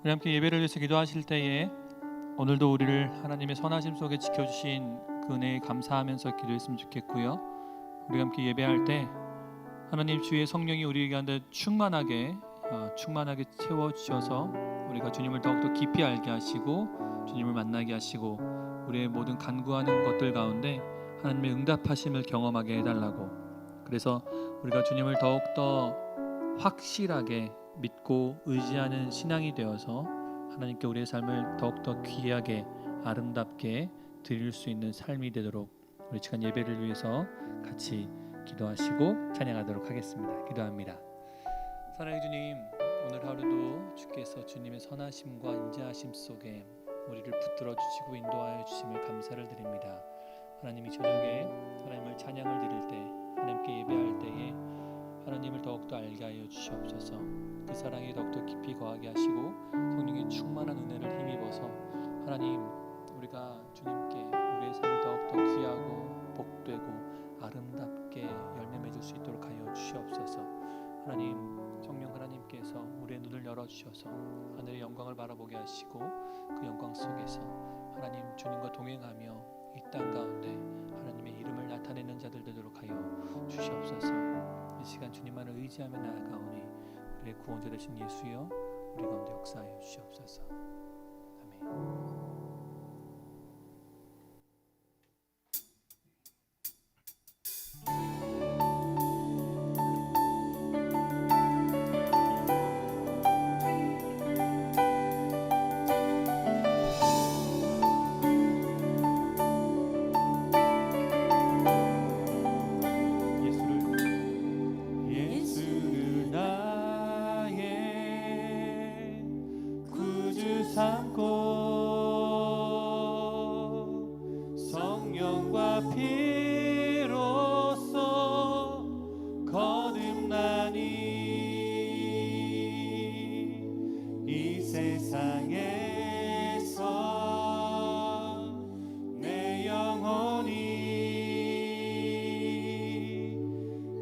우리 함께 예배를 위해서 기도하실 때에 오늘도 우리를 하나님의 선하심 속에 지켜주신 그 은혜에 감사하면서 기도했으면 좋겠고요. 우리 함께 예배할 때 하나님 주의 성령이 우리 가운데 충만하게 채워주셔서 우리가 주님을 더욱더 깊이 알게 하시고 주님을 만나게 하시고 우리의 모든 간구하는 것들 가운데 하나님의 응답하심을 경험하게 해달라고, 그래서 우리가 주님을 더욱더 확실하게 믿고 의지하는 신앙이 되어서 하나님께 우리의 삶을 더욱더 귀하게 아름답게 드릴 수 있는 삶이 되도록 우리 시간 예배를 위해서 같이 기도하시고 찬양하도록 하겠습니다. 기도합니다. 사랑의 주님, 오늘 하루도 주께서 주님의 선하심과 인자하심 속에 우리를 붙들어 주시고 인도하여 주심을 감사를 드립니다. 하나님, 이 저녁에 하나님을 찬양을 드릴 때, 하나님께 예배할 때에 하나님을 더욱더 알게 하여 주시옵소서. 그 사랑이 더욱더 깊이 거하게 하시고 성령의 충만한 은혜를 힘입어서 하나님, 우리가 주님께 우리의 삶을 더욱더 귀하고 복되고 아름답게 열매 맺을 수 있도록 하여 주시옵소서. 하나님, 성령 하나님께서 우리의 눈을 열어주셔서 하늘의 영광을 바라보게 하시고 그 영광 속에서 하나님 주님과 동행하며 이 땅 가운데 하나님의 이름을 나타내는 자들 되도록 하여 주시옵소서. 이 시간 주님만을 의지하며 나아가오니 우리의 구원자 되신 예수여, 우리 가운데 역사하여 주시옵소서. 아멘.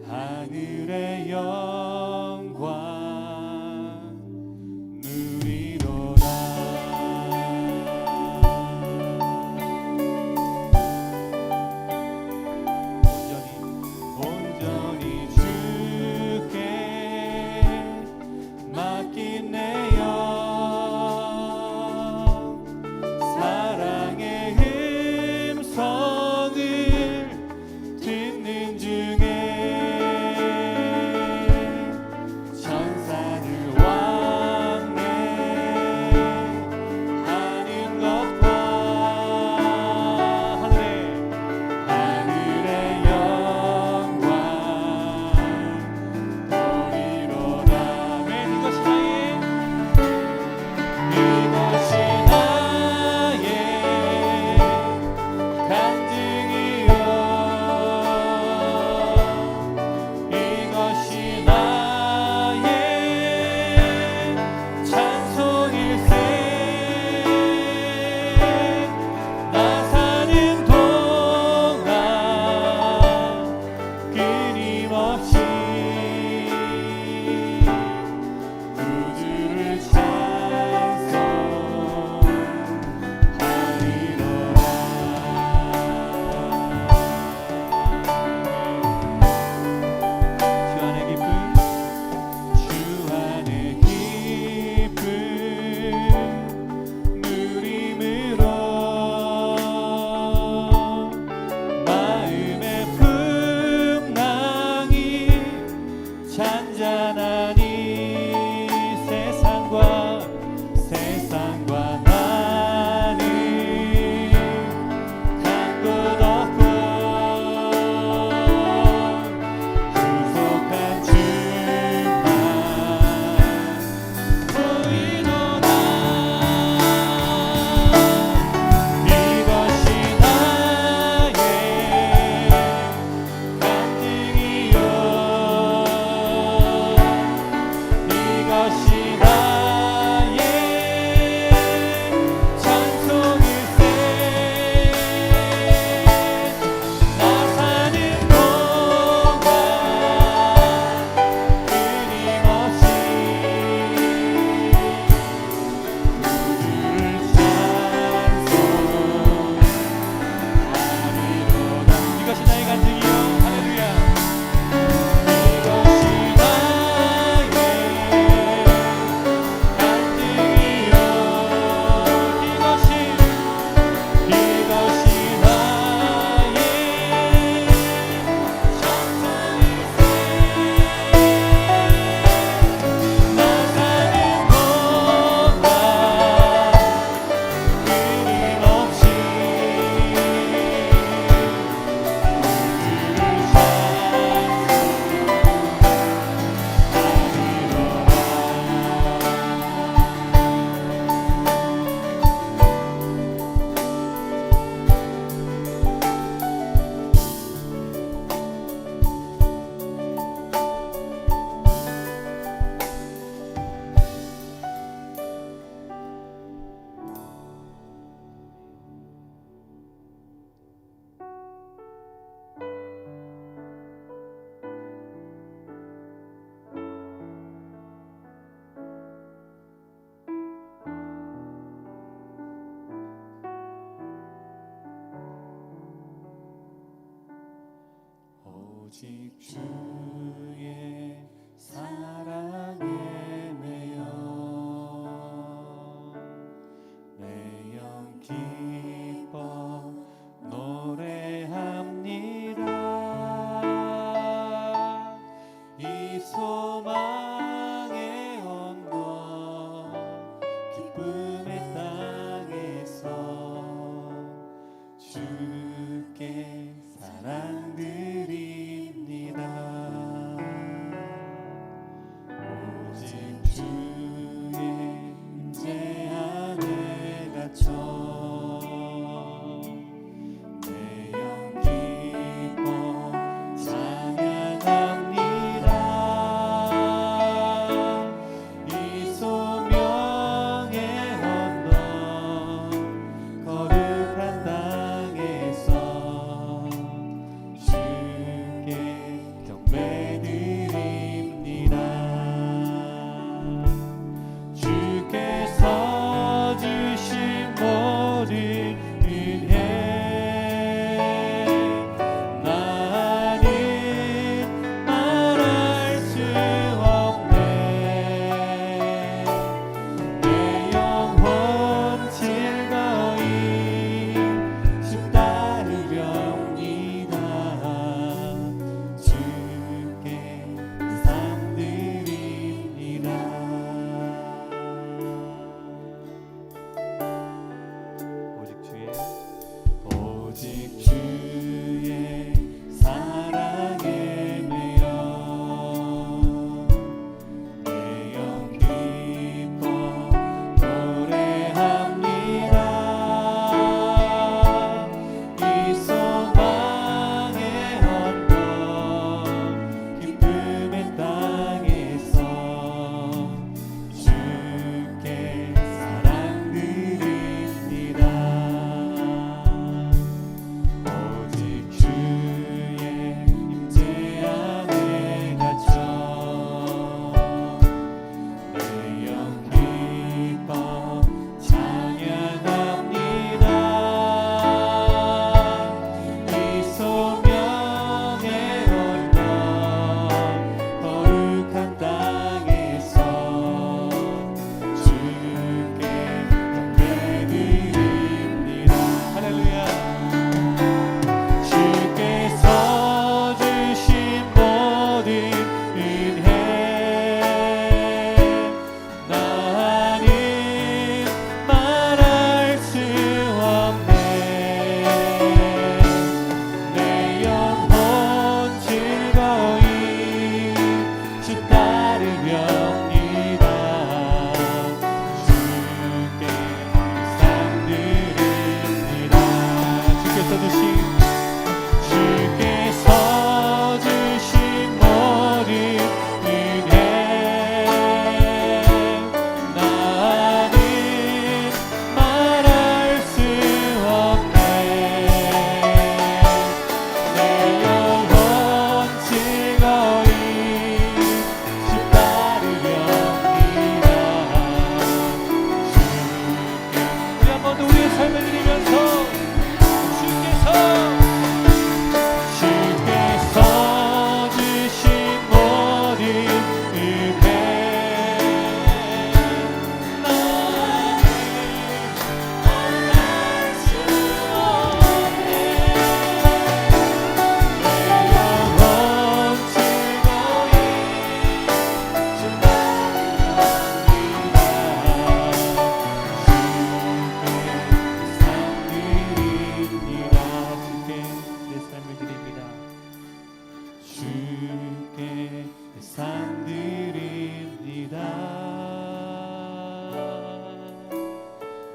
하늘의 영광 누리도다. 온전히 주께 맡긴 내 영혼 오직 주의 사랑에 매여 내 영 기뻐 노래합니다. 이 소망의 언덕 기쁨의 땅에서 주께 사랑 드립니다. 오직 주의 임재 안에 갇혀 내 영 기뻐 찬양합니다. 이 소명의 언덕 거룩한 땅에서 주께 경배드립니다. 주께서 주신 모든 은혜 나는 말할 수 없네. 내 영혼 즐거이 주 따르렵니다. 주께 상 드립니다. 오직 주의 사랑에 매여 내 영 기뻐 노래합니다. 이 소망의 언덕 기쁨의 땅에서 주께 사랑 드립니다. 오직 주의 임재 안에 갇혀 내 영 기뻐 찬양합니다. 이 소명의 언덕 거룩한 땅에서 주께 경배드립니다. 할렐루야. 주께서 주신 모든 은혜 나는 말할 수 없네. 내 영혼 즐거이 주 따르렵니다. 주께 상 드립니다. 주께서 주신 모든 은혜 나는 말할 수 없네. 내 영혼 즐거이 주 따르렵니다. 주께 우리 한 번 더 우리의 삶을 드리면서 주께서 주신 모든 은혜 나는 말할 수 없네. 내 영혼 즐거이 주 따르렵니다. 주께 내 삶 드립니다.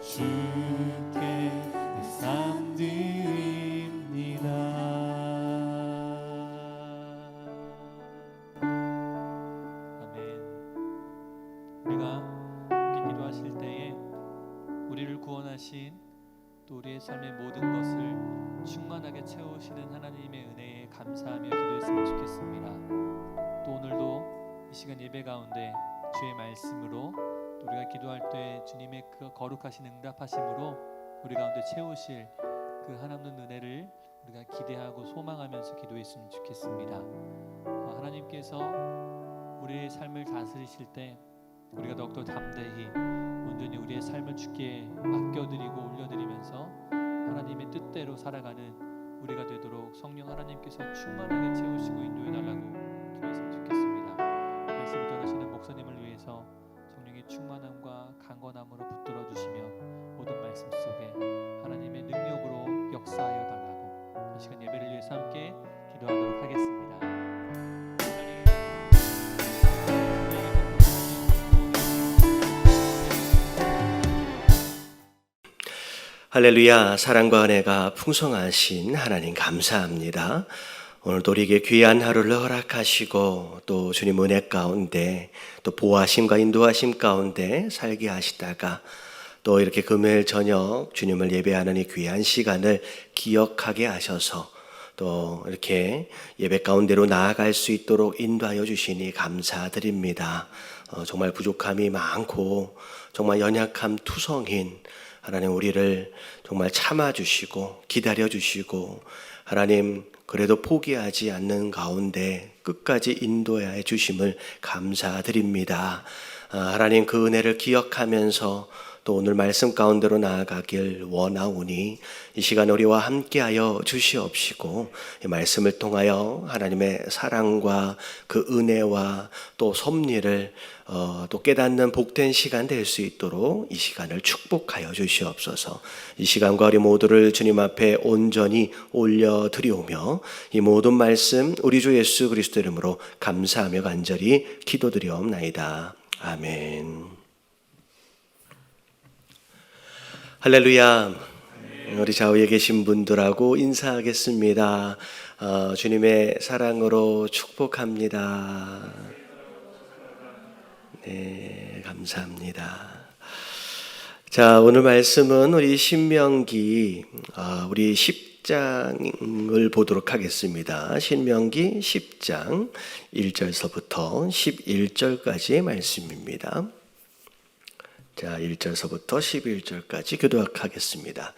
주께 내 삶 드립니다. 아멘. 우리가 이렇게 기도하실 때에 우리를 구원하신 또 우리의 삶의 모든 것을 충만하게 채우시는 하나님의 은혜에 감사하며 기도했으면 좋겠습니다. 또 오늘도 이 시간 예배 가운데 주의 말씀으로 또 우리가 기도할 때 주님의 그 거룩하신 응답하심으로 우리 가운데 채우실 그 하나님의 은혜를 우리가 기대하고 소망하면서 기도했으면 좋겠습니다. 하나님께서 우리의 삶을 다스리실 때 우리가 더욱더 담대히 온전히 우리의 삶을 주께 맡겨드리고 올려드리면서 하나님의 뜻대로 살아가는 우리가 되도록 성령 하나님께서 충만하게 채우시고 인도해달라고 기도했으면 좋겠습니다. 말씀을 전하시는 목사님을 위해서 성령의 충만함과 강건함으로 붙들어 주시며 모든 말씀 속에 하나님의 능력으로 역사하여 달라고 이 시간 예배를 위해서 함께 기도하도록 하겠습니다. 할렐루야. 사랑과 은혜가 풍성하신 하나님 감사합니다. 오늘도 우리에게 귀한 하루를 허락하시고 또 주님 은혜 가운데 또 보호하심과 인도하심 가운데 살게 하시다가 또 이렇게 금요일 저녁 주님을 예배하는 이 귀한 시간을 기억하게 하셔서 또 이렇게 예배 가운데로 나아갈 수 있도록 인도하여 주시니 감사드립니다. 정말 부족함이 많고 정말 연약함 투성인 하나님 우리를 정말 참아주시고 기다려주시고 하나님 그래도 포기하지 않는 가운데 끝까지 인도해 주심을 감사드립니다. 하나님 그 은혜를 기억하면서 또 오늘 말씀 가운데로 나아가길 원하오니 이 시간 우리와 함께하여 주시옵시고 이 말씀을 통하여 하나님의 사랑과 그 은혜와 또 섭리를 또 깨닫는 복된 시간 될 수 있도록 이 시간을 축복하여 주시옵소서. 이 시간과 우리 모두를 주님 앞에 온전히 올려드리오며 이 모든 말씀 우리 주 예수 그리스도 이름으로 감사하며 간절히 기도드리옵나이다. 아멘. 할렐루야. 우리 좌우에 계신 분들하고 인사하겠습니다. 주님의 사랑으로 축복합니다. 네, 감사합니다. 자, 오늘 말씀은 우리 신명기 우리 10장을 보도록 하겠습니다. 신명기 10장 1절서부터 11절까지의 말씀입니다. 자, 1절서부터 11절까지 교독하겠습니다.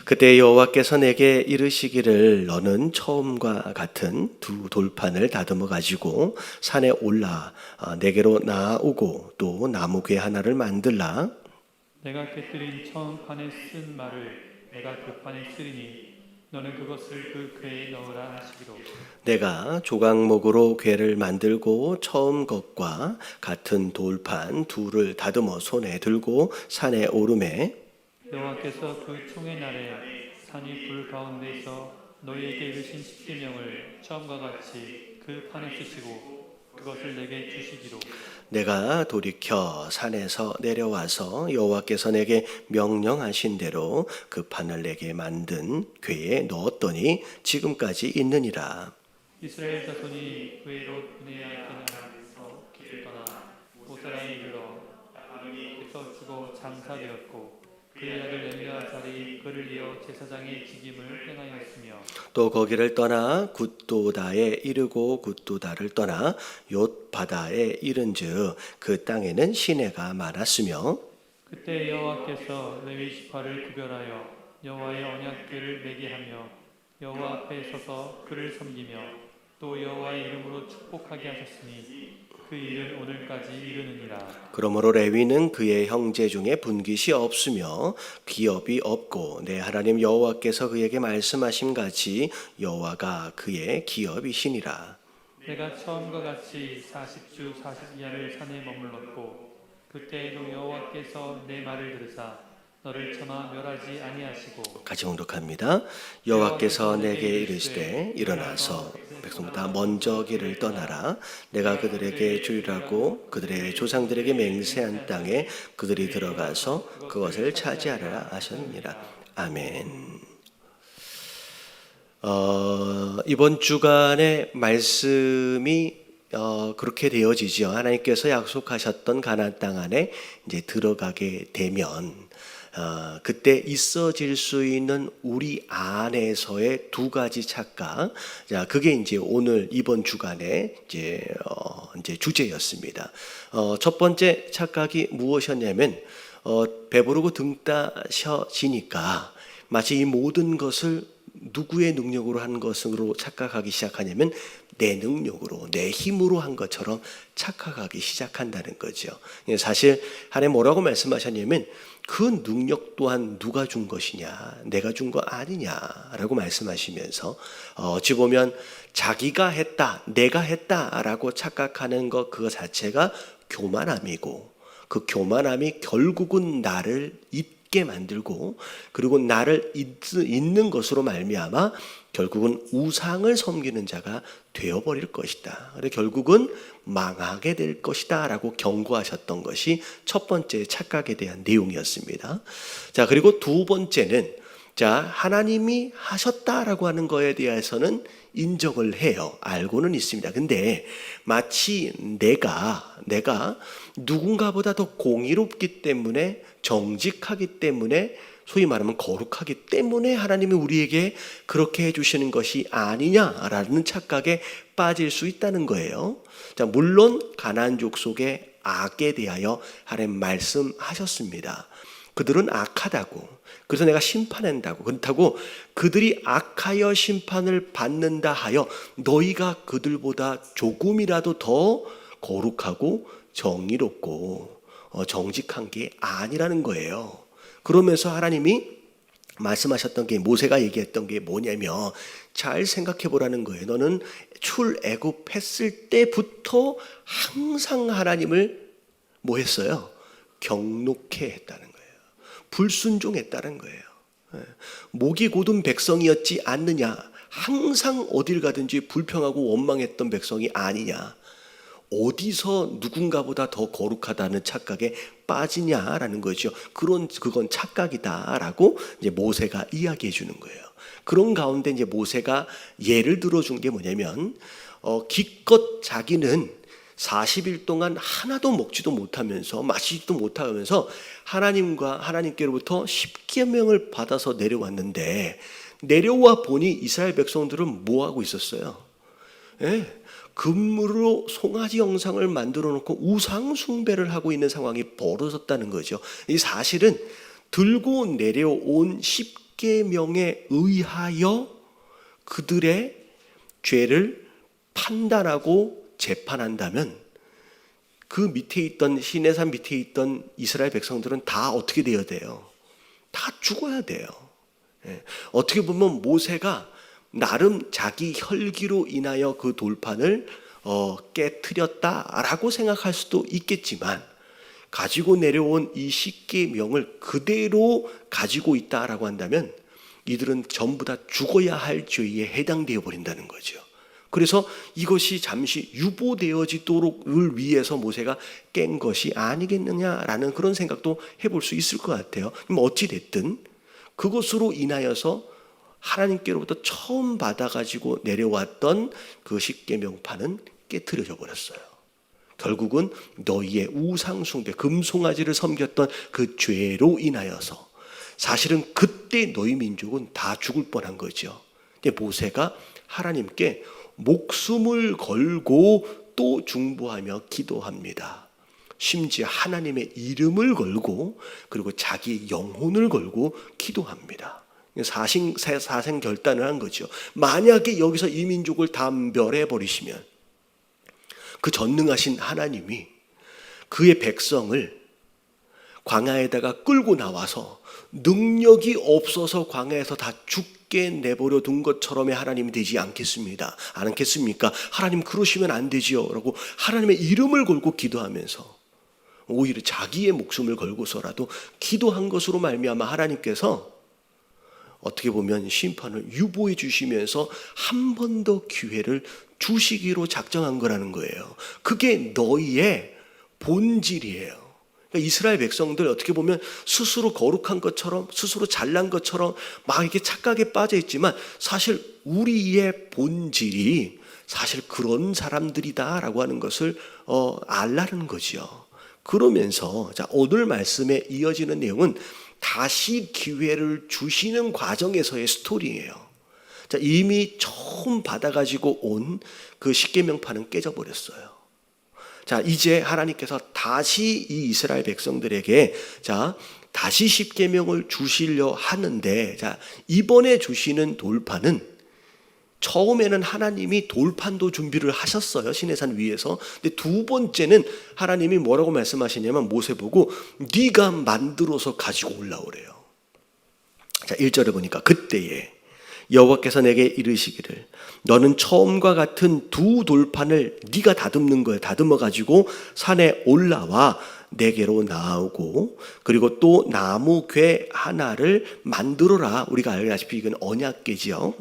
그때 여호와께서 내게 이르시기를 너는 처음과 같은 두 돌판을 다듬어 가지고 산에 올라 내게로 나아오고 또 나무괴 하나를 만들라. 내가 깨뜨린 처음 판에 쓴 말을 내가 그 판에 쓰리니 너는 그것을 그 궤에 넣으라 하시기로. 내가 조각목으로 궤를 만들고 처음 것과 같은 돌판 둘을 다듬어 손에 들고 산에 오르매 여호와께서 그 총의 날에 산이 불 가운데서 너희에게 이르신 십계명을 처음과 같이 그 판에 쓰시고 그것을 내게 주시기로. 내가 돌이켜 산에서 내려와서 여호와께서 내게 명령하신 대로 그 판을 내게 만든 궤에 넣었더니 지금까지 있느니라. 이스라엘 자손이 외로 분해하였던 나라에서 길을 떠나 모사라에 이르러 아론이에서 죽어 장사되었고 그의 아들 엘레아살이 그를 이어 제사장의 직임을 행하였으며 또 거기를 떠나 굿도다에 이르고 굿도다를 떠나 욤바다에 이른즉 그 땅에는 시내가 많았으며 그때 여호와께서 레위 지파를 구별하여 여호와의 언약궤를 매게 하며 여호와 앞에 서서 그를 섬기며 또 여호와의 이름으로 축복하게 하셨으니 그 일은 오늘까지 이르느니라. 그러므로 레위는 그의 형제 중에 분깃이 없으며 기업이 없고 내 하나님 여호와께서 그에게 말씀하신 같이 여호와가 그의 기업이시니라. 내가 처음과 같이 40주 40야를 산에 머물렀고 그때에도 여호와께서 내 말을 들으사 너를 차마 멸하지 아니하시고. 같이 봉독합니다. 여호와께서 내게 이르시되 일어나서 백성보다 먼저 길을 떠나라. 내가 그들에게 주리라고 그들의 조상들에게 맹세한 땅에 그들이 들어가서 그것을 차지하라 하셨느니라. 아멘. 이번 주간의 말씀이 그렇게 되어지죠. 하나님께서 약속하셨던 가나안 땅 안에 이제 들어가게 되면 그때 있어질 수 있는 우리 안에서의 두 가지 착각. 자, 그게 이제 오늘 이번 주간에 이제 주제였습니다. 첫 번째 착각이 무엇이었냐면 배부르고 등 따셔지니까 마치 이 모든 것을 누구의 능력으로 한 것으로 착각하기 시작하냐면 내 능력으로, 내 힘으로 한 것처럼 착각하기 시작한다는 거죠. 사실 하나님 뭐라고 말씀하셨냐면 그 능력 또한 누가 준 것이냐, 내가 준 거 아니냐라고 말씀하시면서 어찌 보면 자기가 했다, 내가 했다라고 착각하는 것 그거 자체가 교만함이고, 그 교만함이 결국은 나를 잊게 만들고, 그리고 나를 잊는 것으로 말미암아 결국은 우상을 섬기는 자가 되어버릴 것이다. 그래서 결국은 망하게 될 것이다 라고 경고하셨던 것이 첫 번째 착각에 대한 내용이었습니다. 자, 그리고 두 번째는, 자, 하나님이 하셨다라고 하는 거에 대해서는 인정을 해요. 알고는 있습니다. 근데 마치 내가 누군가보다 더 공의롭기 때문에, 정직하기 때문에, 소위 말하면 거룩하기 때문에 하나님이 우리에게 그렇게 해주시는 것이 아니냐라는 착각에 빠질 수 있다는 거예요. 자, 물론 가나안 족속의 악에 대하여 하나님 말씀하셨습니다. 그들은 악하다고, 그래서 내가 심판한다고, 그렇다고 그들이 악하여 심판을 받는다 하여 너희가 그들보다 조금이라도 더 거룩하고 정의롭고 정직한 게 아니라는 거예요. 그러면서 하나님이 말씀하셨던 게, 모세가 얘기했던 게 뭐냐면, 잘 생각해 보라는 거예요. 너는 출애굽했을 때부터 항상 하나님을 뭐 했어요? 경노케 했다는 거예요. 불순종했다는 거예요. 목이 곧은 백성이었지 않느냐, 항상 어딜 가든지 불평하고 원망했던 백성이 아니냐, 어디서 누군가보다 더 거룩하다는 착각에 빠지냐라는 거죠. 그건 착각이다라고 이제 모세가 이야기해 주는 거예요. 그런 가운데 이제 모세가 예를 들어준 게 뭐냐면, 기껏 자기는 40일 동안 하나도 먹지도 못하면서 마시지도 못하면서 하나님께로부터 십계명을 받아서 내려왔는데, 내려와 보니 이스라엘 백성들은 뭐 하고 있었어요? 금으로 송아지 형상을 만들어 놓고 우상 숭배를 하고 있는 상황이 벌어졌다는 거죠. 이 사실은 들고 내려온 십계명에 의하여 그들의 죄를 판단하고 재판한다면, 그 밑에 있던, 시내산 밑에 있던 이스라엘 백성들은 다 어떻게 되어야 돼요? 다 죽어야 돼요. 어떻게 보면 모세가 나름 자기 혈기로 인하여 그 돌판을 깨트렸다라고 생각할 수도 있겠지만, 가지고 내려온 이 십계명을 그대로 가지고 있다라고 한다면 이들은 전부 다 죽어야 할 죄에 해당되어 버린다는 거죠. 그래서 이것이 잠시 유보되어지도록을 위해서 모세가 깬 것이 아니겠느냐라는 그런 생각도 해볼 수 있을 것 같아요. 어찌됐든 그것으로 인하여서 하나님께로부터 처음 받아가지고 내려왔던 그 십계명판은 깨트려져 버렸어요. 결국은 너희의 우상숭배, 금송아지를 섬겼던 그 죄로 인하여서 사실은 그때 너희 민족은 다 죽을 뻔한 거죠. 근데 모세가 하나님께 목숨을 걸고 또 중보하며 기도합니다. 심지어 하나님의 이름을 걸고, 그리고 자기 영혼을 걸고 기도합니다. 사생 결단을 한 거죠. 만약에 여기서 이 민족을 다 멸해버리시면 그 전능하신 하나님이 그의 백성을 광야에다가 끌고 나와서 능력이 없어서 광야에서 다 죽게 내버려 둔 것처럼의 하나님이 되지 않겠습니까? 하나님 그러시면 안 되지요 라고 하나님의 이름을 걸고 기도하면서 오히려 자기의 목숨을 걸고서라도 기도한 것으로 말미암아 하나님께서 어떻게 보면 심판을 유보해 주시면서 한 번 더 기회를 주시기로 작정한 거라는 거예요. 그게 너희의 본질이에요. 그러니까 이스라엘 백성들 어떻게 보면 스스로 거룩한 것처럼, 스스로 잘난 것처럼 막 이렇게 착각에 빠져 있지만, 사실 우리의 본질이 사실 그런 사람들이다라고 하는 것을 알라는 거죠. 그러면서 자, 오늘 말씀에 이어지는 내용은 다시 기회를 주시는 과정에서의 스토리예요. 자, 이미 처음 받아가지고 온 그 십계명판은 깨져버렸어요. 자, 이제 하나님께서 다시 이 이스라엘 백성들에게 자, 다시 십계명을 주시려 하는데, 자, 이번에 주시는 돌판은 처음에는 하나님이 돌판도 준비를 하셨어요, 시내산 위에서. 근데 두 번째는 하나님이 뭐라고 말씀하시냐면 모세 보고 네가 만들어서 가지고 올라오래요. 자, 1절에 보니까 그때에 여호와께서 내게 이르시기를 너는 처음과 같은 두 돌판을 네가 다듬는 거예요. 다듬어 가지고 산에 올라와 내게로 나오고, 그리고 또 나무 궤 하나를 만들어라. 우리가 알다시피 이건 언약궤지요.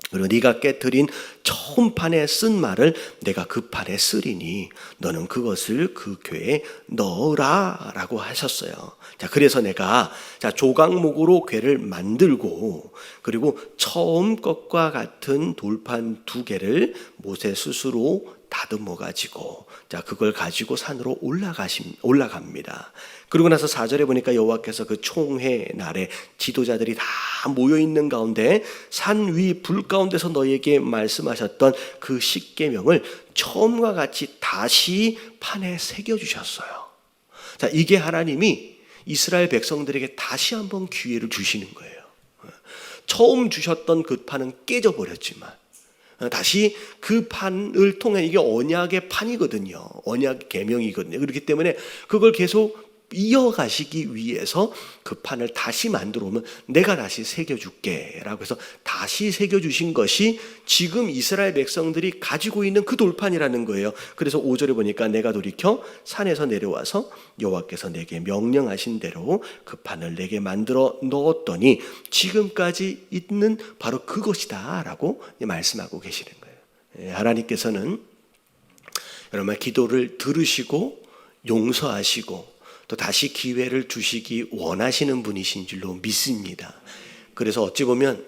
그리고 네가 깨트린 처음 판에 쓴 말을 내가 그 판에 쓰리니 너는 그것을 그 궤에 넣으라 라고 하셨어요. 자, 그래서 내가 조각목으로 궤를 만들고, 그리고 처음 것과 같은 돌판 2개를 모세 스스로 다듬어 가지고 그걸 가지고 산으로 올라갑니다. 그러고 나서 4절에 보니까 여호와께서 그 총회 날에 지도자들이 다 모여 있는 가운데 산 위 불 가운데서 너에게 말씀하셨던 그 십계명을 처음과 같이 다시 판에 새겨 주셨어요. 자, 이게 하나님이 이스라엘 백성들에게 다시 한번 기회를 주시는 거예요. 처음 주셨던 그 판은 깨져 버렸지만 다시 그 판을 통해, 이게 언약의 판이거든요. 언약 계명이거든요. 그렇기 때문에 그걸 계속 이어가시기 위해서 그 판을 다시 만들어 오면 내가 다시 새겨줄게 라고 해서 다시 새겨주신 것이 지금 이스라엘 백성들이 가지고 있는 그 돌판이라는 거예요. 그래서 5절에 보니까 내가 돌이켜 산에서 내려와서 여호와께서 내게 명령하신 대로 그 판을 내게 만들어 넣었더니 지금까지 있는 바로 그것이다 라고 말씀하고 계시는 거예요. 하나님께서는 여러분의 기도를 들으시고 용서하시고 또 다시 기회를 주시기 원하시는 분이신 줄로 믿습니다. 그래서 어찌 보면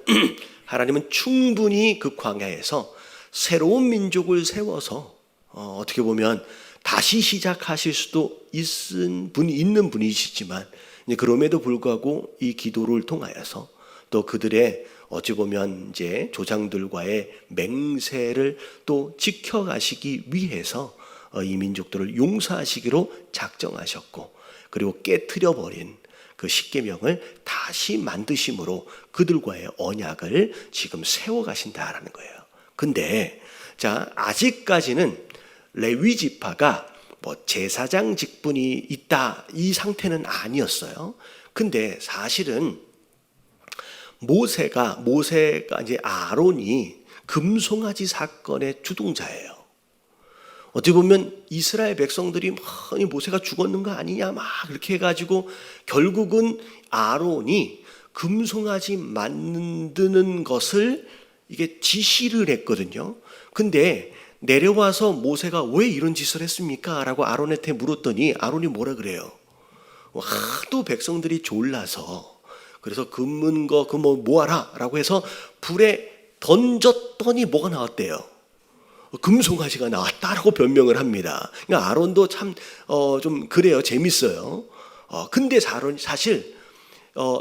하나님은 충분히 그 광야에서 새로운 민족을 세워서 어떻게 보면 다시 시작하실 수도 있는 분이시지만, 그럼에도 불구하고 이 기도를 통하여서 또 그들의 어찌 보면 이제 조상들과의 맹세를 또 지켜가시기 위해서 이 민족들을 용서하시기로 작정하셨고, 그리고 깨트려 버린 그 십계명을 다시 만드심으로 그들과의 언약을 지금 세워 가신다라는 거예요. 근데 아직까지는 레위 지파가 제사장 직분이 있다, 이 상태는 아니었어요. 근데 사실은 모세가 이제 아론이 금송아지 사건의 주동자예요. 어떻게 보면 이스라엘 백성들이 모세가 죽었는 거 아니냐 막 그렇게 해가지고 결국은 아론이 금송아지 만드는 것을 이게 지시를 했거든요. 근데 내려와서 모세가 왜 이런 짓을 했습니까? 라고 아론한테 물었더니 아론이 뭐라 그래요? 하도 백성들이 졸라서 그래서 금은 거 모아라 라고 해서 불에 던졌더니 뭐가 나왔대요? 금송아지가 나왔다라고 변명을 합니다. 그러니까 아론도 참 좀 그래요. 재밌어요. 근데 사실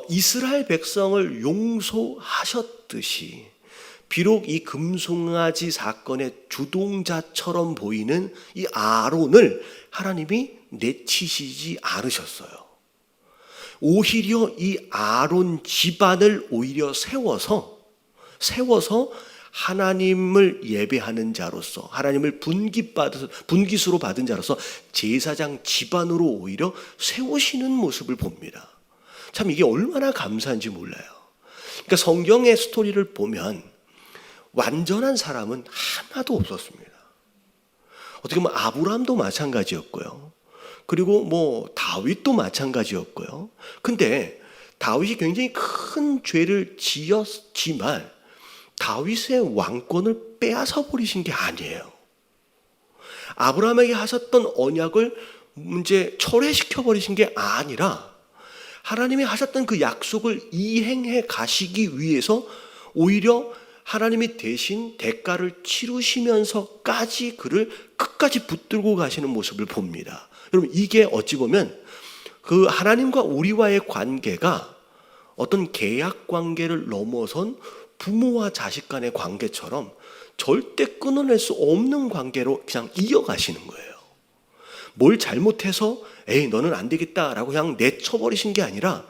이스라엘 백성을 용서하셨듯이 비록 이 금송아지 사건의 주동자처럼 보이는 이 아론을 하나님이 내치시지 않으셨어요. 오히려 이 아론 집안을 오히려 세워서 하나님을 예배하는 자로서, 하나님을 분기수로 받은 자로서 제사장 집안으로 오히려 세우시는 모습을 봅니다. 참 이게 얼마나 감사한지 몰라요. 그러니까 성경의 스토리를 보면 완전한 사람은 하나도 없었습니다. 어떻게 보면 아브라함도 마찬가지였고요. 그리고 다윗도 마찬가지였고요. 근데 다윗이 굉장히 큰 죄를 지었지만 다윗의 왕권을 빼앗아 버리신 게 아니에요. 아브라함에게 하셨던 언약을 이제 철회시켜 버리신 게 아니라 하나님이 하셨던 그 약속을 이행해 가시기 위해서 오히려 하나님이 대신 대가를 치르시면서까지 그를 끝까지 붙들고 가시는 모습을 봅니다. 여러분, 이게 어찌 보면 그 하나님과 우리와의 관계가 어떤 계약 관계를 넘어선 부모와 자식 간의 관계처럼 절대 끊어낼 수 없는 관계로 그냥 이어가시는 거예요. 뭘 잘못해서 에이 너는 안 되겠다라고 그냥 내쳐버리신 게 아니라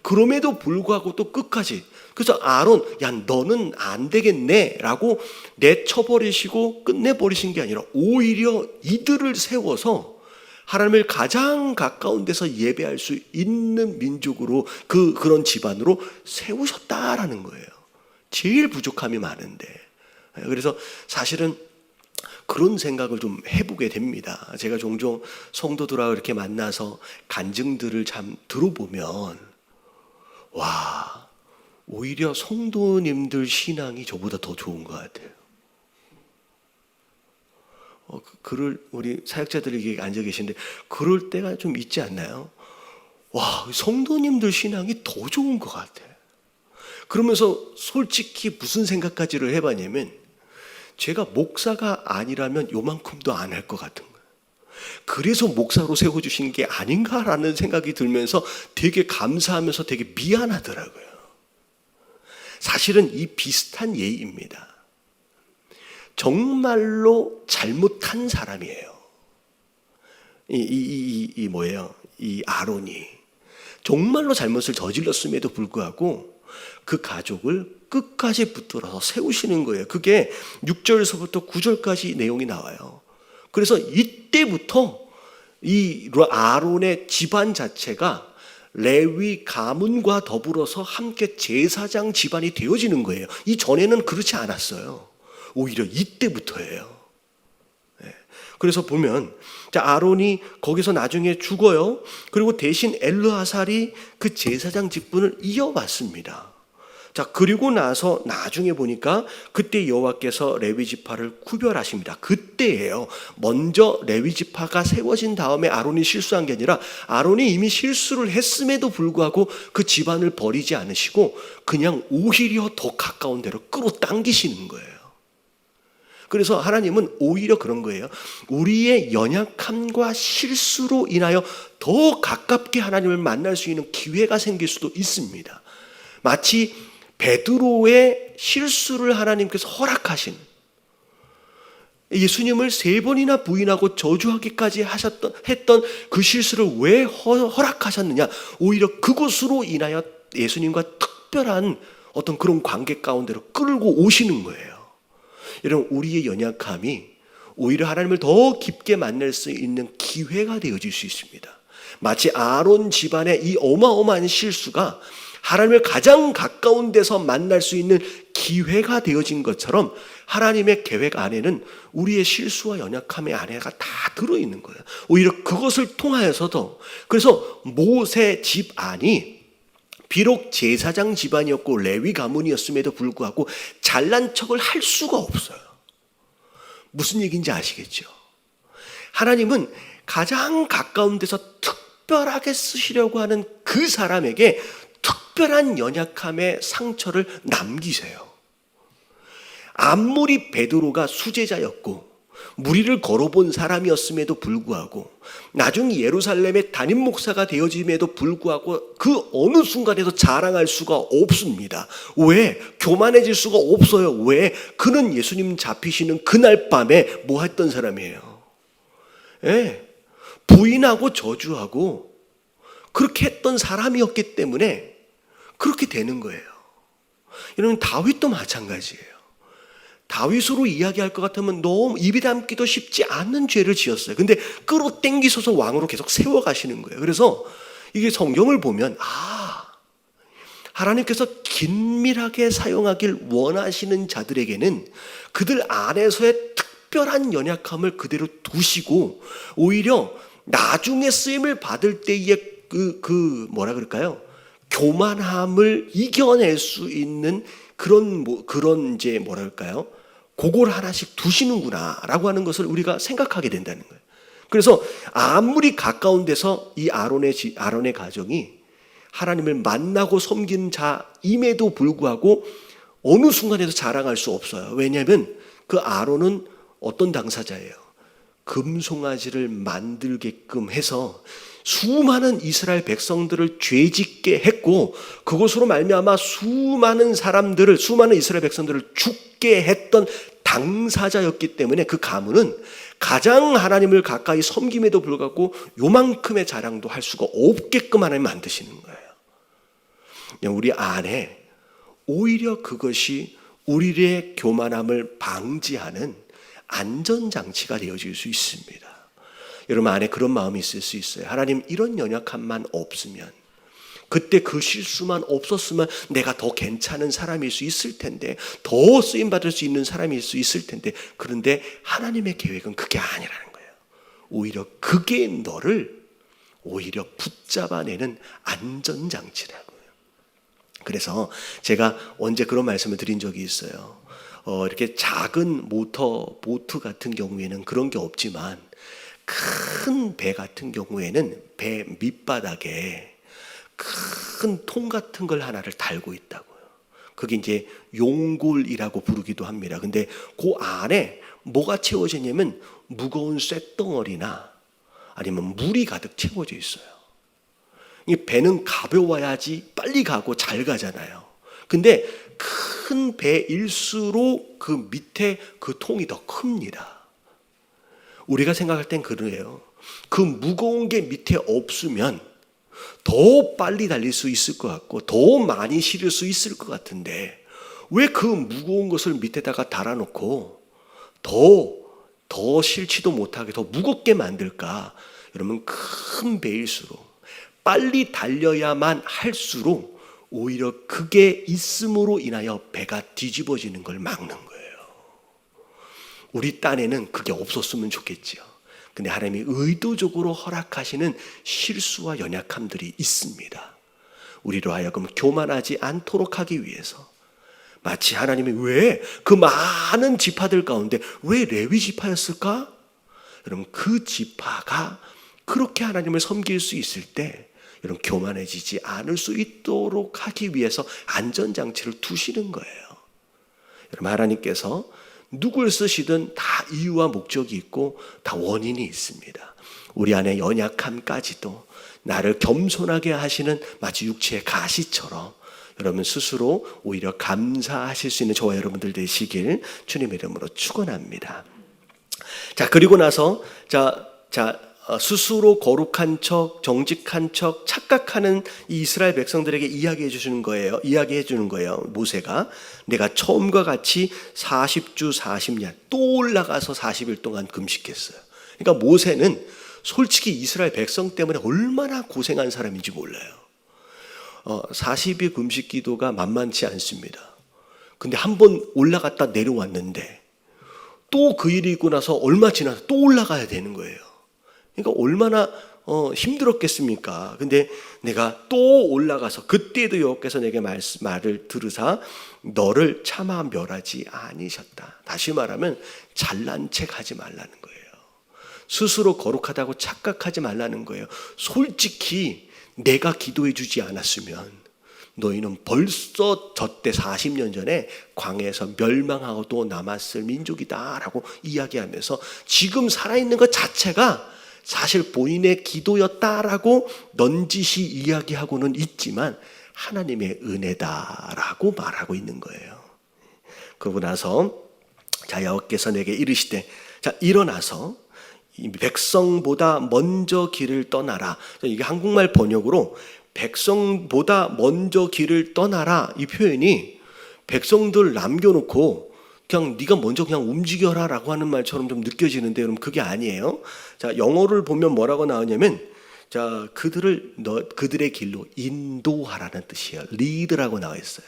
그럼에도 불구하고 또 끝까지, 그래서 아론 야 너는 안 되겠네 라고 내쳐버리시고 끝내버리신 게 아니라 오히려 이들을 세워서 하나님을 가장 가까운 데서 예배할 수 있는 민족으로 그런 집안으로 세우셨다라는 거예요. 제일 부족함이 많은데. 그래서 사실은 그런 생각을 좀 해보게 됩니다. 제가 종종 성도들하고 이렇게 만나서 간증들을 참 들어보면 와, 오히려 성도님들 신앙이 저보다 더 좋은 것 같아요. 그럴 우리 사역자들이 앉아 계신데 그럴 때가 좀 있지 않나요? 와, 성도님들 신앙이 더 좋은 것 같아. 그러면서 솔직히 무슨 생각까지를 해봤냐면 제가 목사가 아니라면 요만큼도 안 할 것 같은 거예요. 그래서 목사로 세워주신 게 아닌가라는 생각이 들면서 되게 감사하면서 되게 미안하더라고요. 사실은 이 비슷한 예입니다. 정말로 잘못한 사람이에요. 이 아론이 정말로 잘못을 저질렀음에도 불구하고 그 가족을 끝까지 붙들어서 세우시는 거예요. 그게 6절에서부터 9절까지 내용이 나와요. 그래서 이때부터 이 아론의 집안 자체가 레위 가문과 더불어서 함께 제사장 집안이 되어지는 거예요. 이전에는 그렇지 않았어요. 오히려 이때부터예요. 그래서 보면 아론이 거기서 나중에 죽어요. 그리고 대신 엘르아살이 그 제사장 직분을 이어받습니다. 자, 그리고 나서 나중에 보니까 그때 여호와께서 레위 지파를 구별하십니다. 그때예요. 먼저 레위 지파가 세워진 다음에 아론이 실수한 게 아니라 아론이 이미 실수를 했음에도 불구하고 그 집안을 버리지 않으시고 그냥 오히려 더 가까운 데로 끌어당기시는 거예요. 그래서 하나님은 오히려 그런 거예요. 우리의 연약함과 실수로 인하여 더 가깝게 하나님을 만날 수 있는 기회가 생길 수도 있습니다. 마치 베드로의 실수를 하나님께서 허락하신, 예수님을 3번이나 부인하고 저주하기까지 했던 그 실수를 왜 허락하셨느냐? 오히려 그것으로 인하여 예수님과 특별한 어떤 그런 관계 가운데로 끌고 오시는 거예요. 여러분, 우리의 연약함이 오히려 하나님을 더 깊게 만날 수 있는 기회가 되어질 수 있습니다. 마치 아론 집안의 이 어마어마한 실수가 하나님을 가장 가까운 데서 만날 수 있는 기회가 되어진 것처럼 하나님의 계획 안에는 우리의 실수와 연약함의 안에가 다 들어있는 거예요. 오히려 그것을 통하여서도, 그래서 모세 집안이 비록 제사장 집안이었고 레위 가문이었음에도 불구하고 잘난 척을 할 수가 없어요. 무슨 얘기인지 아시겠죠? 하나님은 가장 가까운 데서 특별하게 쓰시려고 하는 그 사람에게 특별한 연약함의 상처를 남기세요. 아무리 베드로가 수제자였고 무리를 걸어본 사람이었음에도 불구하고 나중에 예루살렘의 담임 목사가 되어짐에도 불구하고 그 어느 순간에도 자랑할 수가 없습니다. 왜? 교만해질 수가 없어요. 왜? 그는 예수님 잡히시는 그날 밤에 뭐 했던 사람이에요? 부인하고 저주하고 그렇게 했던 사람이었기 때문에 그렇게 되는 거예요. 여러분, 다윗도 마찬가지예요. 다윗으로 이야기할 것 같으면 너무 입이 담기도 쉽지 않는 죄를 지었어요. 근데 끌어당기셔서 왕으로 계속 세워가시는 거예요. 그래서 이게 성경을 보면 하나님께서 긴밀하게 사용하길 원하시는 자들에게는 그들 안에서의 특별한 연약함을 그대로 두시고 오히려 나중에 쓰임을 받을 때의 뭐라 그럴까요? 교만함을 이겨낼 수 있는 그런 이제 뭐랄까요? 그걸 하나씩 두시는구나라고 하는 것을 우리가 생각하게 된다는 거예요. 그래서 아무리 가까운 데서 이 아론의 가정이 하나님을 만나고 섬기는 자임에도 불구하고 어느 순간에도 자랑할 수 없어요. 왜냐하면 그 아론은 어떤 당사자예요? 금송아지를 만들게끔 해서 수많은 이스라엘 백성들을 죄짓게 했고 그것으로 말미암아 수많은 이스라엘 백성들을 죽게 했던 당사자였기 때문에 그 가문은 가장 하나님을 가까이 섬김에도 불구하고 요만큼의 자랑도 할 수가 없게끔 하나님 만드시는 거예요. 우리 안에 오히려 그것이 우리의 교만함을 방지하는 안전장치가 되어질 수 있습니다. 여러분 안에 그런 마음이 있을 수 있어요. 하나님, 이런 연약함만 없으면, 그때 그 실수만 없었으면 내가 더 괜찮은 사람일 수 있을 텐데, 더 쓰임받을 수 있는 사람일 수 있을 텐데, 그런데 하나님의 계획은 그게 아니라는 거예요. 오히려 그게 너를 오히려 붙잡아내는 안전장치라고요. 그래서 제가 언제 그런 말씀을 드린 적이 있어요. 이렇게 작은 보트 같은 경우에는 그런 게 없지만, 큰 배 같은 경우에는 배 밑바닥에 큰 통 같은 걸 하나를 달고 있다고요. 그게 이제 용골이라고 부르기도 합니다. 근데 그 안에 뭐가 채워지냐면 무거운 쇳덩어리나 아니면 물이 가득 채워져 있어요. 이 배는 가벼워야지 빨리 가고 잘 가잖아요. 근데 큰 배일수록 그 밑에 그 통이 더 큽니다. 우리가 생각할 땐 그래요. 그 무거운 게 밑에 없으면 더 빨리 달릴 수 있을 것 같고 더 많이 실을 수 있을 것 같은데, 왜 그 무거운 것을 밑에다가 달아놓고 더 실지도 못하게 더 무겁게 만들까? 여러분, 큰 배일수록 빨리 달려야만 할수록 오히려 그게 있음으로 인하여 배가 뒤집어지는 걸 막는 거예요. 우리 딴에는 그게 없었으면 좋겠지요. 근데 하나님이 의도적으로 허락하시는 실수와 연약함들이 있습니다. 우리로 하여금 교만하지 않도록 하기 위해서, 마치 하나님이 왜 그 많은 지파들 가운데 왜 레위 지파였을까? 여러분, 그 지파가 그렇게 하나님을 섬길 수 있을 때 여러분 교만해지지 않을 수 있도록 하기 위해서 안전장치를 두시는 거예요. 여러분, 하나님께서 누굴 쓰시든 다 이유와 목적이 있고 다 원인이 있습니다. 우리 안에 연약함까지도 나를 겸손하게 하시는 마치 육체의 가시처럼 여러분 스스로 오히려 감사하실 수 있는 저와 여러분들 되시길 주님의 이름으로 축원합니다. 자, 그리고 나서 스스로 거룩한 척, 정직한 척, 착각하는 이 이스라엘 백성들에게 이야기해 주는 거예요. 모세가 내가 처음과 같이 40주 40년 또 올라가서 40일 동안 금식했어요. 그러니까 모세는 솔직히 이스라엘 백성 때문에 얼마나 고생한 사람인지 몰라요. 40일 금식 기도가 만만치 않습니다. 근데 한 번 올라갔다 내려왔는데 또 그 일이 있고 나서 얼마 지나서 또 올라가야 되는 거예요. 그러니까 얼마나 힘들었겠습니까? 근데 내가 또 올라가서 그때도 여호와께서 내게 말을 들으사 너를 차마 멸하지 아니셨다. 다시 말하면 잘난 척 하지 말라는 거예요. 스스로 거룩하다고 착각하지 말라는 거예요. 솔직히 내가 기도해 주지 않았으면 너희는 벌써 저때 40년 전에 광야에서 멸망하고 또 남았을 민족이다라고 이야기하면서 지금 살아있는 것 자체가 사실 본인의 기도였다라고 넌지시 이야기하고는 있지만 하나님의 은혜다라고 말하고 있는 거예요. 그러고 나서 여호와께서 내게 이르시되 일어나서 이 백성보다 먼저 길을 떠나라. 이게 한국말 번역으로 백성보다 먼저 길을 떠나라, 이 표현이 백성들 남겨놓고 그냥 네가 먼저 그냥 움직여라 라고 하는 말처럼 좀 느껴지는데 여러분 그게 아니에요. 영어를 보면 뭐라고 나오냐면 그들의 길로 인도하라는 뜻이에요. lead라고 나와 있어요.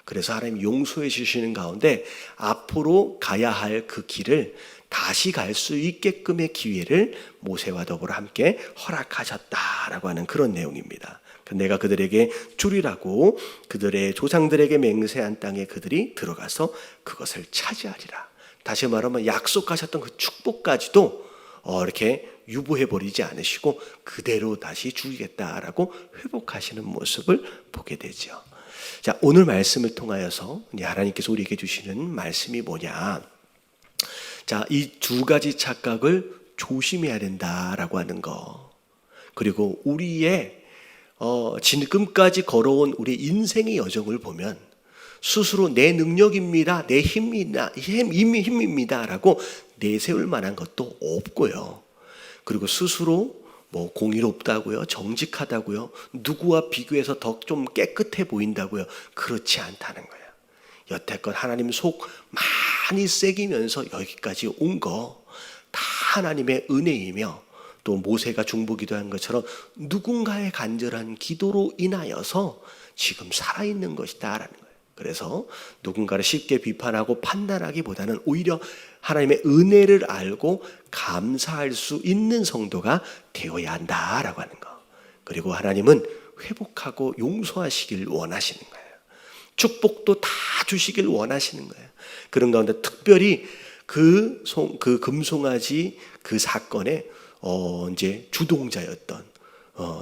그래서 하나님이 용서해 주시는 가운데 앞으로 가야 할 그 길을 다시 갈 수 있게끔의 기회를 모세와 더불어 함께 허락하셨다라고 하는 그런 내용입니다. 내가 그들에게 주리라고 그들의 조상들에게 맹세한 땅에 그들이 들어가서 그것을 차지하리라. 다시 말하면 약속하셨던 그 축복까지도 이렇게 유보해버리지 않으시고 그대로 다시 주겠다라고 회복하시는 모습을 보게 되죠. 자, 오늘 말씀을 통하여서 하나님께서 우리에게 주시는 말씀이 뭐냐? 자, 이 두 가지 착각을 조심해야 된다라고 하는 거. 그리고 우리의 지금까지 걸어온 우리 인생의 여정을 보면 스스로 내 능력입니다, 내 힘입니다라고 내세울 만한 것도 없고요. 그리고 스스로 뭐 공의롭다고요, 정직하다고요, 누구와 비교해서 더 좀 깨끗해 보인다고요. 그렇지 않다는 거예요. 여태껏 하나님 속 많이 새기면서 여기까지 온 거 다 하나님의 은혜이며, 또 모세가 중보기도한 것처럼 누군가의 간절한 기도로 인하여서 지금 살아있는 것이다라는 거예요. 그래서 누군가를 쉽게 비판하고 판단하기보다는 오히려 하나님의 은혜를 알고 감사할 수 있는 성도가 되어야 한다라고 하는 거. 그리고 하나님은 회복하고 용서하시길 원하시는 거예요. 축복도 다 주시길 원하시는 거예요. 그런 가운데 특별히 그 금송아지 그 사건에 이제 주동자였던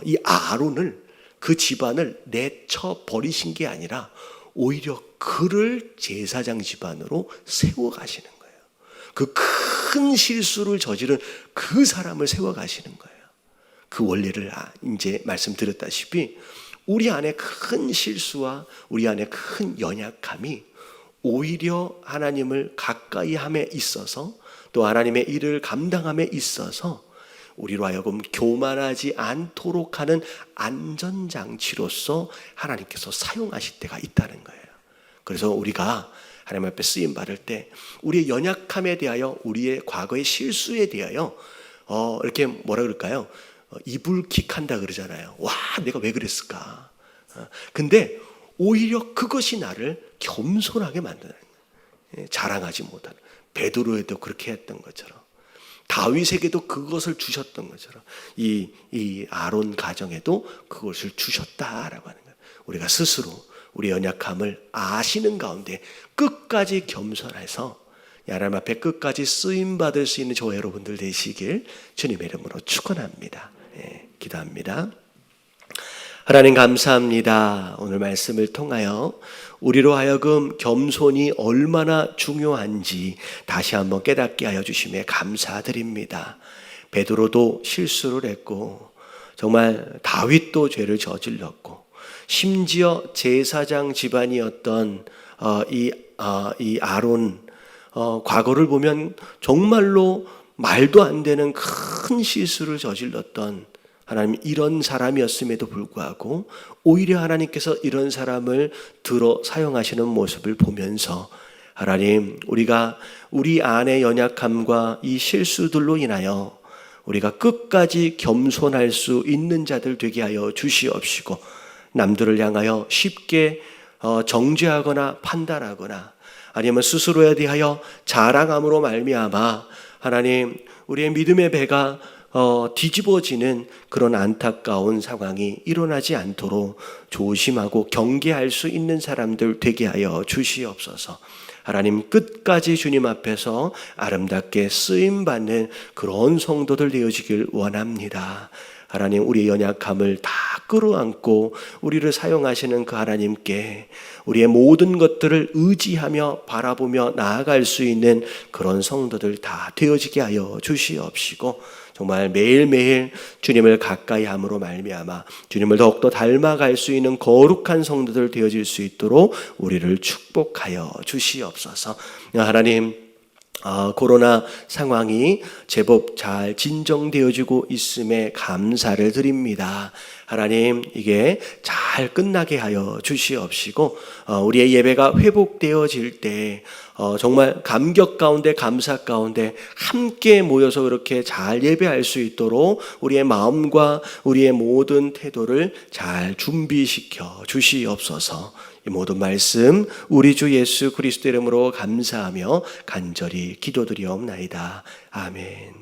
이 아론을, 그 집안을 내쳐 버리신 게 아니라 오히려 그를 제사장 집안으로 세워 가시는 거예요. 그 큰 실수를 저지른 그 사람을 세워 가시는 거예요. 그 원리를 이제 말씀드렸다시피 우리 안에 큰 실수와 우리 안에 큰 연약함이 오히려 하나님을 가까이 함에 있어서, 또 하나님의 일을 감당함에 있어서 우리로 하여금 교만하지 않도록 하는 안전장치로서 하나님께서 사용하실 때가 있다는 거예요. 그래서 우리가 하나님 앞에 쓰임 받을 때 우리의 연약함에 대하여, 우리의 과거의 실수에 대하여 이렇게 뭐라 그럴까요? 이불킥한다 그러잖아요. 와, 내가 왜 그랬을까? 근데 오히려 그것이 나를 겸손하게 만드는 거예요. 자랑하지 못하는, 베드로에도 그렇게 했던 것처럼, 다윗에게도 그것을 주셨던 것처럼 이 아론 가정에도 그것을 주셨다라고 하는 거예요. 우리가 스스로 우리 연약함을 아시는 가운데 끝까지 겸손해서 하나님 앞에 끝까지 쓰임 받을 수 있는 저와 여러분들 되시길 주님의 이름으로 축원합니다. 기도합니다. 하나님 감사합니다. 오늘 말씀을 통하여 우리로 하여금 겸손이 얼마나 중요한지 다시 한번 깨닫게 하여 주심에 감사드립니다. 베드로도 실수를 했고, 정말 다윗도 죄를 저질렀고, 심지어 제사장 집안이었던 이 아론, 과거를 보면 정말로 말도 안 되는 큰 실수를 저질렀던 하나님, 이런 사람이었음에도 불구하고 오히려 하나님께서 이런 사람을 들어 사용하시는 모습을 보면서, 하나님, 우리가 우리 안의 연약함과 이 실수들로 인하여 우리가 끝까지 겸손할 수 있는 자들 되게 하여 주시옵시고, 남들을 향하여 쉽게 정죄하거나 판단하거나 아니면 스스로에 대하여 자랑함으로 말미암아 하나님, 우리의 믿음의 배가 뒤집어지는 그런 안타까운 상황이 일어나지 않도록 조심하고 경계할 수 있는 사람들 되게 하여 주시옵소서. 하나님, 끝까지 주님 앞에서 아름답게 쓰임받는 그런 성도들 되어지길 원합니다. 하나님, 우리의 연약함을 다 끌어안고 우리를 사용하시는 그 하나님께 우리의 모든 것들을 의지하며 바라보며 나아갈 수 있는 그런 성도들 다 되어지게 하여 주시옵시고, 정말 매일매일 주님을 가까이 함으로 말미암아 주님을 더욱더 닮아갈 수 있는 거룩한 성도들 되어질 수 있도록 우리를 축복하여 주시옵소서. 하나님, 코로나 상황이 제법 잘 진정되어지고 있음에 감사를 드립니다. 하나님, 이게 잘 끝나게 하여 주시옵시고, 우리의 예배가 회복되어질 때 정말 감격 가운데, 감사 가운데 함께 모여서 그렇게 잘 예배할 수 있도록 우리의 마음과 우리의 모든 태도를 잘 준비시켜 주시옵소서. 이 모든 말씀 우리 주 예수 그리스도 이름으로 감사하며 간절히 기도드리옵나이다. 아멘.